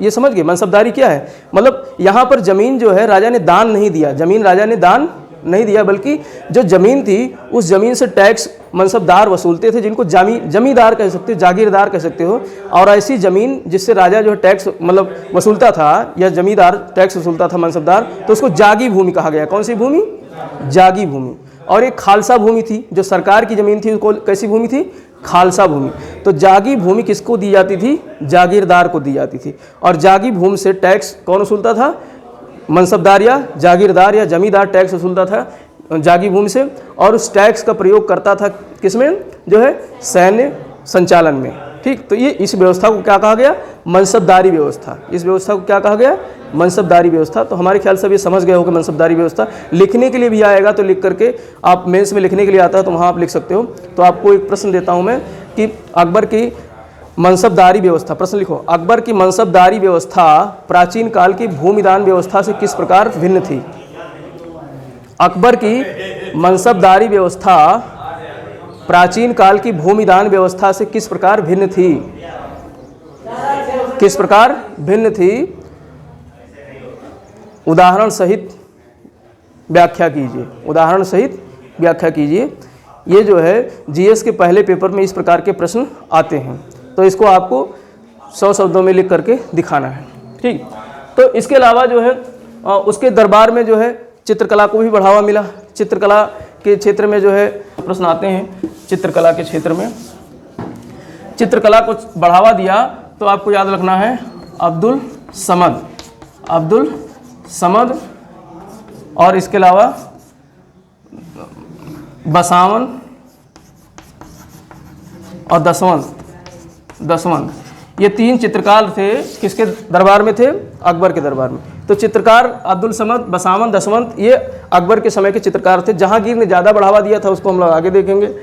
ये समझ गए मनसबदारी क्या है। मतलब यहाँ पर ज़मीन जो है राजा ने दान नहीं दिया, ज़मीन राजा ने दान नहीं दिया, बल्कि जो ज़मीन थी उस ज़मीन से टैक्स मनसबदार वसूलते थे, जिनको जमींदार कह सकते हो, जागीरदार कह सकते हो। और ऐसी ज़मीन जिससे राजा जो है टैक्स मतलब वसूलता था या जमींदार टैक्स वसूलता था मनसबदार, तो उसको जागी भूमि कहा गया। कौन सी भूमि, जागी भूमि। और एक खालसा भूमि थी, जो सरकार की ज़मीन थी उसको कैसी भूमि थी, खालसा भूमि। तो जागी भूमि किसको दी जाती थी, जागीरदार को दी जाती थी। और जागी भूमि से टैक्स कौन वसूलता था, मनसबदार या जागीरदार या जमींदार टैक्स वसूलता था जागी भूमि से। और उस टैक्स का प्रयोग करता था किसमें, जो है सैन्य संचालन में। ठीक, तो ये इस व्यवस्था को क्या कहा गया, मनसबदारी व्यवस्था। इस व्यवस्था को क्या कहा गया, मनसबदारी व्यवस्था। तो हमारे ख्याल से अब ये समझ गए हो कि मनसबदारी व्यवस्था लिखने के लिए भी आएगा, तो लिख करके आप मेंस में लिखने के लिए आता है तो वहाँ आप लिख सकते हो। तो आपको एक प्रश्न देता हूँ मैं कि अकबर की मनसबदारी व्यवस्था, प्रश्न लिखो, अकबर की मनसबदारी व्यवस्था प्राचीन काल की भूमिदान व्यवस्था से किस प्रकार भिन्न थी। अकबर की मनसबदारी व्यवस्था प्राचीन काल की भूमिदान व्यवस्था से किस प्रकार भिन्न थी, किस प्रकार भिन्न थी, उदाहरण सहित व्याख्या कीजिए, उदाहरण सहित व्याख्या कीजिए। ये जो है जीएस के पहले पेपर में इस प्रकार के प्रश्न आते हैं, तो इसको आपको 100 शब्दों में लिख करके दिखाना है। ठीक, तो इसके अलावा जो है उसके दरबार में जो है चित्रकला को भी बढ़ावा मिला। चित्रकला के क्षेत्र में जो है प्रश्न आते हैं, चित्रकला के क्षेत्र में चित्रकला को बढ़ावा दिया तो आपको याद रखना है अब्दुल समद और इसके अलावा बसावन और दसवंत, ये 3 चित्रकार थे। किसके दरबार में थे? अकबर के दरबार में। तो चित्रकार अब्दुल समद, बसावन, दसवंत ये अकबर के समय के चित्रकार थे। जहांगीर ने ज़्यादा बढ़ावा दिया था, उसको हम लोग आगे देखेंगे।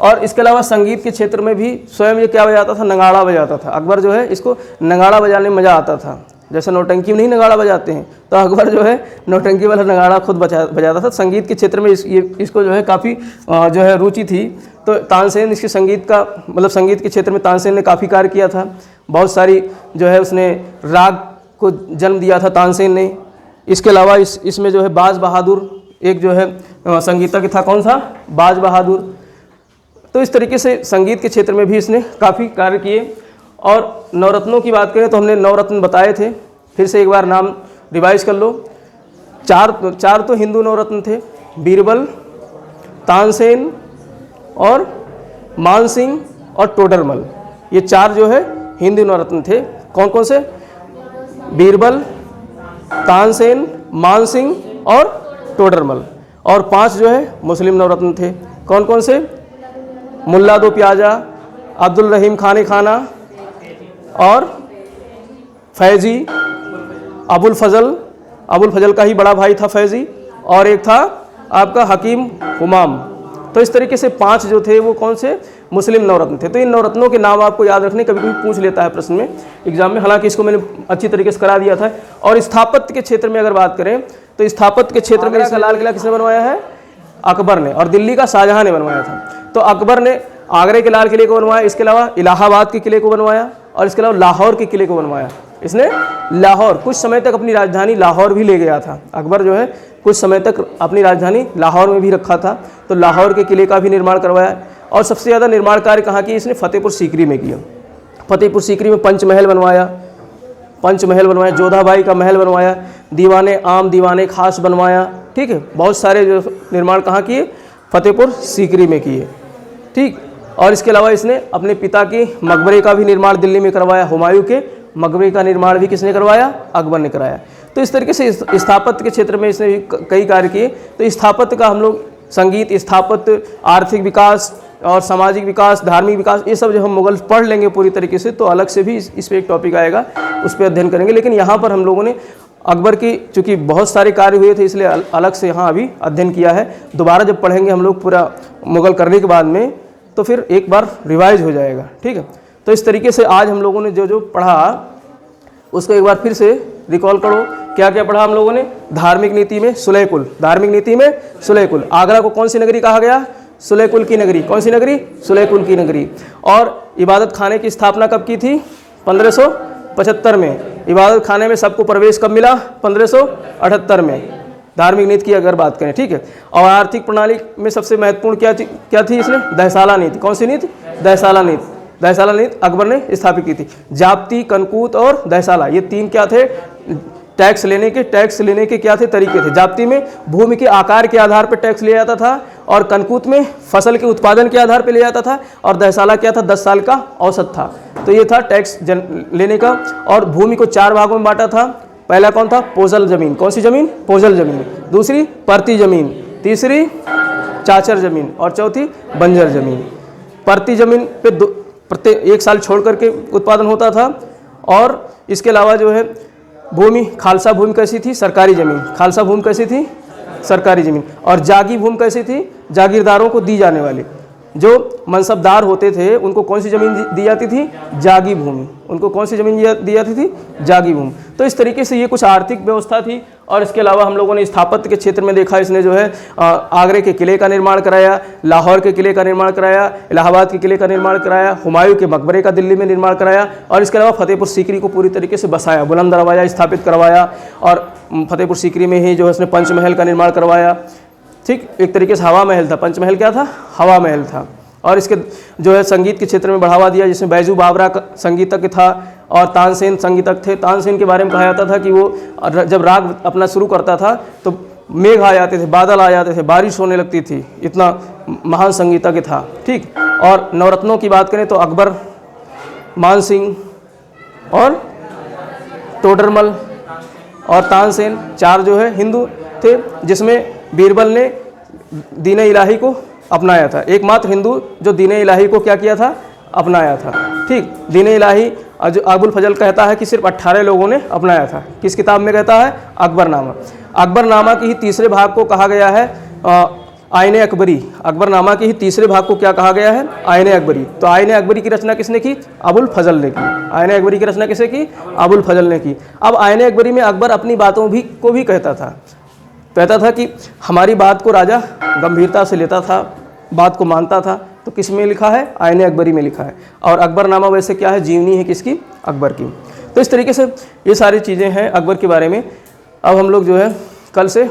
और इसके अलावा संगीत के क्षेत्र में भी स्वयं ये क्या बजाता था? नगाड़ा बजाता था। अकबर जो है इसको नगाड़ा बजाने में मज़ा आता था। जैसे नौटंकी में नहीं नगाड़ा बजाते हैं, तो अकबर जो है नौटंकी वाला नगाड़ा खुद बजाता था। संगीत के क्षेत्र में इसको जो है काफ़ी जो है रुचि थी। तो तानसेन इसके संगीत का मतलब संगीत के क्षेत्र में तानसेन ने काफ़ी कार्य किया था। बहुत सारी जो है उसने राग को जन्म दिया था तानसेन ने। इसके अलावा इसमें जो है बाज बहादुर एक जो है संगीतज्ञ था। कौन सा? बाज बहादुर। तो इस तरीके से संगीत के क्षेत्र में भी इसने काफ़ी कार्य किए। और नवरत्नों की बात करें तो हमने नवरत्न बताए थे, फिर से एक बार नाम रिवाइज कर लो। चार तो हिंदू नवरत्न थे, बीरबल, तानसेन और मानसिंह और टोडरमल। ये 4 जो है हिंदू नवरत्न थे। कौन कौन से? बीरबल, तानसेन, मानसिंह और टोडरमल। और 5 जो है मुस्लिम नवरत्न थे। कौन कौन से? मुल्ला दो प्याजा, अब्दुल रहीम खाने खाना और फैज़ी, अबुल फजल का ही बड़ा भाई था फैज़ी, और एक था आपका हकीम हुमाम। तो इस तरीके से 5 जो थे वो कौन से? मुस्लिम नवरत्न थे। तो इन नवरत्नों के नाम आपको याद रखने, कभी कभी पूछ लेता है प्रश्न में एग्जाम में, हालांकि इसको मैंने अच्छी तरीके से करा दिया था। और स्थापत्य के क्षेत्र में अगर बात करें तो स्थापत्य के क्षेत्र में इसका लाल किला किसने बनवाया है? अकबर ने। और दिल्ली का शाहजहां ने बनवाया था। तो अकबर ने आगरे के लाल किले को बनवाया, इसके अलावा इलाहाबाद के किले को बनवाया और इसके अलावा लाहौर के किले को बनवाया। इसने लाहौर कुछ समय तक अपनी राजधानी लाहौर भी ले गया था। अकबर जो है कुछ समय तक अपनी राजधानी लाहौर में भी रखा था। तो लाहौर के किले का भी निर्माण करवाया। और सबसे ज़्यादा निर्माण कार्य कहाँ किया? इसने फतेहपुर सीकरी में किया। फतेहपुर सीकरी में पंचमहल बनवाया, जोधाबाई का महल बनवाया, दीवाने आम दीवाने खास बनवाया। ठीक है, बहुत सारे जो निर्माण कहाँ किए? फतेहपुर सीकरी में किए। ठीक, और इसके अलावा इसने अपने पिता के मकबरे का भी निर्माण दिल्ली में करवाया। हुमायूं के मकबरे का निर्माण भी किसने करवाया? अकबर ने कराया। तो इस तरीके से स्थापत्य के क्षेत्र में इसने भी कई कार्य किए। तो स्थापत्य का हम लोग संगीत, स्थापत्य, आर्थिक विकास और सामाजिक विकास, धार्मिक विकास, ये सब जो हम मुगल पढ़ लेंगे पूरी तरीके से, तो अलग से भी इस पर एक टॉपिक आएगा, उस पर अध्ययन करेंगे। लेकिन यहाँ पर हम लोगों ने अकबर की चूँकि बहुत सारे कार्य हुए थे, इसलिए अलग से यहाँ अभी अध्ययन किया है। दोबारा जब पढ़ेंगे हम लोग पूरा मुगल करने के बाद में, तो फिर एक बार रिवाइज हो जाएगा। ठीक है, तो इस तरीके से आज हम लोगों ने जो पढ़ा उसको एक बार फिर से रिकॉल करो। क्या क्या पढ़ा हम लोगों ने? धार्मिक नीति में सुलेकुल, आगरा को कौन सी नगरी कहा गया? सुलेकुल की नगरी। कौन सी नगरी? सुलेकुल की नगरी। और इबादत खाने की स्थापना कब की थी? 1575 में। इबादत खाने में सबको प्रवेश कब मिला? 1578 में। धार्मिक नीति की अगर बात करें, ठीक है। और आर्थिक प्रणाली में सबसे महत्वपूर्ण क्या थी इसने? दहसाला नीति। कौन सी नीति? दहसाला नीति अकबर ने स्थापित की थी। जाप्ती, कनकूत और दहसाला, ये 3 क्या थे? टैक्स लेने के क्या थे? तरीके थे। जाप्ती में भूमि के आकार के आधार पर टैक्स लिया जाता था, और कनकूत में फसल के उत्पादन के आधार पर लिया जाता था, और दहसाला क्या था? 10 साल का औसत था। तो ये था टैक्स लेने का। और भूमि को 4 भागों में बांटा था। पहला कौन था? पोजल जमीन। कौन सी जमीन? पोजल जमीन। दूसरी परती जमीन, तीसरी चाचर जमीन, और चौथी बंजर जमीन। परती जमीन पे प्रत्येक 1 साल छोड़ करके उत्पादन होता था। और इसके अलावा जो है भूमि, खालसा भूमि कैसी थी? सरकारी जमीन। खालसा भूमि कैसी थी? सरकारी जमीन। और जागी भूमि कैसी थी? जागीरदारों को दी जाने वाली। जो मनसबदार होते थे उनको कौन सी ज़मीन दी जाती थी? जागी भूमि। उनको कौन सी ज़मीन दी जाती थी? जागी भूमि। तो इस तरीके से ये कुछ आर्थिक व्यवस्था थी। और इसके अलावा हम लोगों ने स्थापत्य के क्षेत्र में देखा, इसने जो है आगरे के किले का निर्माण कराया, लाहौर के किले का निर्माण कराया, इलाहाबाद के किले का निर्माण कराया, हुमायूं के मकबरे का दिल्ली में निर्माण कराया, और इसके अलावा फतेहपुर सीकरी को पूरी तरीके से बसाया, बुलंद दरवाजा स्थापित करवाया, और फतेहपुर सीकरी में ही जो है उसने पंचमहल का निर्माण करवाया। ठीक, एक तरीके से हवा महल था। पंचमहल क्या था? हवा महल था। और इसके जो है संगीत के क्षेत्र में बढ़ावा दिया, जिसमें बैजू बावरा संगीतज्ञ था और तानसेन संगीतज्ञ थे। तानसेन के बारे में कहा जाता था कि वो जब राग अपना शुरू करता था तो मेघ आ जाते थे, बादल आ जाते थे, बारिश होने लगती थी, इतना महान संगीतज्ञ था। ठीक। और नवरत्नों की बात करें तो अकबर, मानसिंह और टोडरमल और तानसेन, 4 जो है हिंदू थे, जिसमें बीरबल ने दीन इलाही को अपनाया था। एकमात्र हिंदू जो दीन इलाही को क्या किया था, अपनाया था। ठीक। दीन इलाही जो अबुल फजल कहता है कि सिर्फ 18 लोगों ने अपनाया था। किस किताब में कहता है, अकबरनामा। अकबरनामा के ही तीसरे भाग को कहा गया है आईने अकबरी। अकबरनामा के ही तीसरे भाग को क्या कहा गया है, आईने अकबरी। तो आईने अकबरी की रचना किसने की, अबुल फजल ने की। आईने अकबरी की रचना किसने की, अबुल फजल ने की। अब आईने अकबरी में अकबर अपनी बातों को भी कहता था कि हमारी बात को राजा गंभीरता से लेता था, बात को मानता था। तो किस में लिखा है, आईने अकबरी में लिखा है। और अकबरनामा वैसे क्या है, जीवनी है किसकी, अकबर की। तो इस तरीके से ये सारी चीज़ें हैं अकबर के बारे में। अब हम लोग जो है कल से